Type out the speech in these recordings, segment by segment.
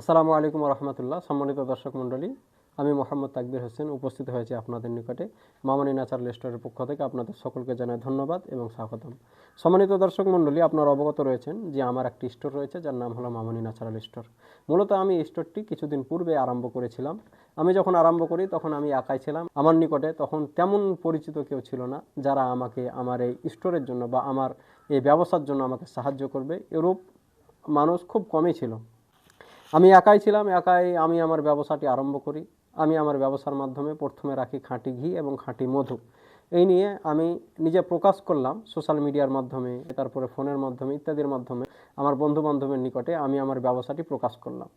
আসসালামু আলাইকুম রহমতুল্লাহ। সম্মানিত দর্শক মণ্ডলী, আমি মোহাম্মদ তাকবীর হোসেন উপস্থিত হয়েছি আপনাদের নিকটে মামনি ন্যাচারাল স্টোরের পক্ষ থেকে। আপনাদের সকলকে জানাই ধন্যবাদ এবং স্বাগতম। সম্মানিত দর্শক মণ্ডলী, আপনারা অবগত রয়েছেন যে আমার একটি স্টোর রয়েছে যার নাম হলো মামনি ন্যাচারাল স্টোর। মূলত আমি এই স্টোরটি কিছুদিন পূর্বে আরম্ভ করেছিলাম। আমি যখন আরম্ভ করি তখন আমি একাই ছিলাম। আমার নিকটে তখন তেমন পরিচিত কেউ ছিল না যারা আমাকে আমার এই স্টোরের জন্য বা আমার এই ব্যবসার জন্য আমাকে সাহায্য করবে, এরূপ মানুষ খুব কমই ছিল। আমি একাই ছিলাম, একাই আমি আমার ব্যবসাটি আরম্ভ করি। আমি আমার ব্যবসার মাধ্যমে প্রথমে রাখি খাঁটি ঘি এবং খাঁটি মধু। এই নিয়ে আমি নিজে প্রকাশ করলাম সোশ্যাল মিডিয়ার মাধ্যমে, তারপরে ফোনের মাধ্যমে ইত্যাদির মাধ্যমে আমার বন্ধু বান্ধবের নিকটে আমি আমার ব্যবসাটি প্রকাশ করলাম।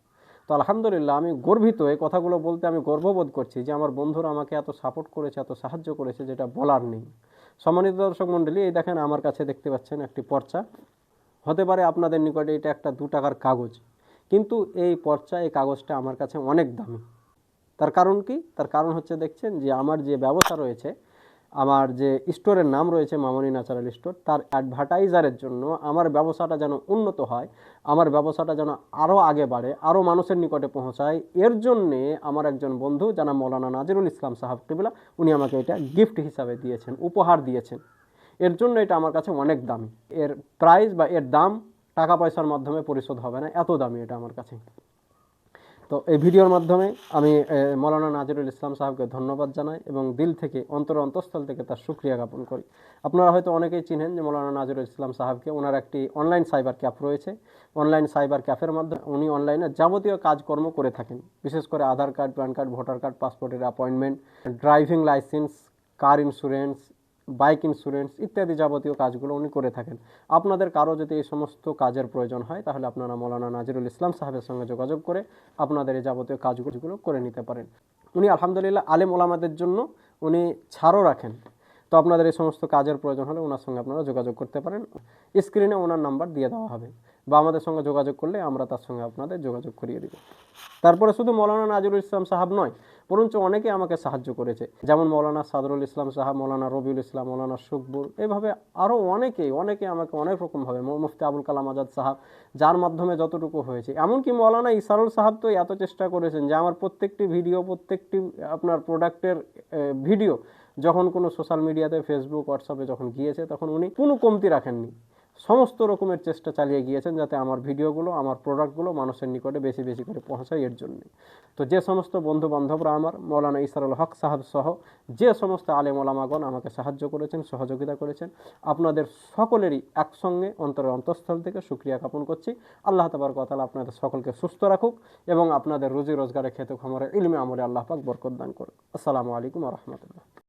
তো আলহামদুলিল্লাহ, আমি গর্বিত, এই কথাগুলো বলতে আমি গর্ববোধ করছি যে আমার বন্ধুরা আমাকে এত সাপোর্ট করেছে, এত সাহায্য করেছে, যেটা বলার নেই। সম্মানিত দর্শক মণ্ডলী, এই দেখেন আমার কাছে দেখতে পাচ্ছেন একটি পর্চা। হতে পারে আপনাদের নিকটে এটা একটা 2 টাকার কাগজ, কিন্তু এই পর্চা, এই কাগজটা আমার কাছে অনেক দামি। তার কারণ কি? তার কারণ হচ্ছে, দেখছেন যে আমার যে ব্যবসা রয়েছে, আমার যে স্টোরের নাম রয়েছে মামনি ন্যাচারাল স্টোর, তার অ্যাডভার্টাইজারের জন্য আমার ব্যবসাটা যেন উন্নত হয়, আমার ব্যবসাটা যেন আরও আগে বাড়ে, আরও মানুষের নিকটে পৌঁছায়, এর জন্যে আমার একজন বন্ধু জানা মৌলানা নাজিরুল ইসলাম সাহাব কিবলা, উনি আমাকে এটা গিফট হিসাবে দিয়েছেন, উপহার দিয়েছেন। এর জন্য এটা আমার কাছে অনেক দামি। এর প্রাইস বা এর দাম টাকা পয়সার মাধ্যমে পরিশোধ হবে না, এত দামি এটা আমার কাছে। তো এই ভিডিওর মাধ্যমে আমি মৌলানা নাজিরুল ইসলাম সাহেবকে ধন্যবাদ জানাই এবং দিল থেকে, অন্তঃস্থল থেকে তার শুকরিয়া জ্ঞাপন করি। আপনারা হয়তো অনেকেই চিনেন যে মৌলানা নাজিরুল ইসলাম সাহেবকে। ওনার একটি অনলাইন সাইবার ক্যাফ রয়েছে। অনলাইন সাইবার ক্যাফের মাধ্যমে উনি অনলাইনে যাবতীয় কাজকর্ম করে থাকেন, বিশেষ করে Aadhaar card, PAN card, voter card, পাসপোর্টের appointment, driving licence, car insurance, bike insurance ইত্যাদি যাবতীয় কাজগুলো উনি করে থাকেন। আপনাদের কারো যদি এই সমস্ত কাজের প্রয়োজন হয়, তাহলে আপনারা মৌলানা নাজিরুল ইসলাম সাহেবের সঙ্গে যোগাযোগ করে আপনাদের এই যাবতীয় কাজগুলো করে নিতে পারেন। উনি আলহামদুলিল্লাহ আলেম ওলামাদের জন্য উনি ছাড়ও রাখেন। তো আপনাদের এই সমস্ত কাজের প্রয়োজন হলে ওনার সঙ্গে আপনারা যোগাযোগ করতে পারেন। স্ক্রিনে ওনার নাম্বার দিয়ে দেওয়া হবে, বা আমাদের সঙ্গে যোগাযোগ করলে আমরা তার সঙ্গে আপনাদের যোগাযোগ করিয়ে দেব। তারপরে শুধু মৌলানা নাজিরুল ইসলাম সাহাব নয়, বরঞ্চ অনেকে আমাকে সাহায্য করেছে, যেমন মৌলানা সাদরুল ইসলাম সাহাব, মৌলানা রবিউল ইসলাম, মৌলানা শুকবুর, এইভাবে আরও অনেকে আমাকে অনেক রকমভাবে, মুফতি আবুল কালাম আজাদ সাহাব, যার মাধ্যমে যতটুকু হয়েছে। এমনকি মৌলানা ইসারুল সাহাব তো এত চেষ্টা করেছেন যে আমার প্রত্যেকটি ভিডিও, প্রত্যেকটি আপনার প্রোডাক্টের ভিডিও যখন কোনো সোশ্যাল মিডিয়াতে, ফেসবুক, হোয়াটসঅ্যাপে যখন গিয়েছে, তখন উনি কোনো কমতি রাখেননি, সমস্ত রকমের চেষ্টা চালিয়ে গিয়েছেন যাতে আমার ভিডিওগুলো, আমার প্রোডাক্টগুলো মানুষের নিকটে বেশি বেশি করে পৌঁছায়, এর জন্যে। তো যে সমস্ত বন্ধু বান্ধবরা আমার মৌলানা ইসারুল হক সাহাব সহ যে সমস্ত আলেম ওলামাগণ আমাকে সাহায্য করেছেন, সহযোগিতা করেছেন, আপনাদের সকলেরই একসঙ্গে অন্তঃস্থল থেকে শুকরিয়া জ্ঞাপন করছি। আল্লাহ তাবারক ওয়া তাআলা আপনাদের সকলকে সুস্থ রাখুক এবং আপনাদের রুজি রোজগারে, খেতে খামারে, ইলমে আমলে আল্লাহ পাক বরকত দান করুন। আসসালামু আলাইকুম ওয়া রাহমাতুল্লাহ।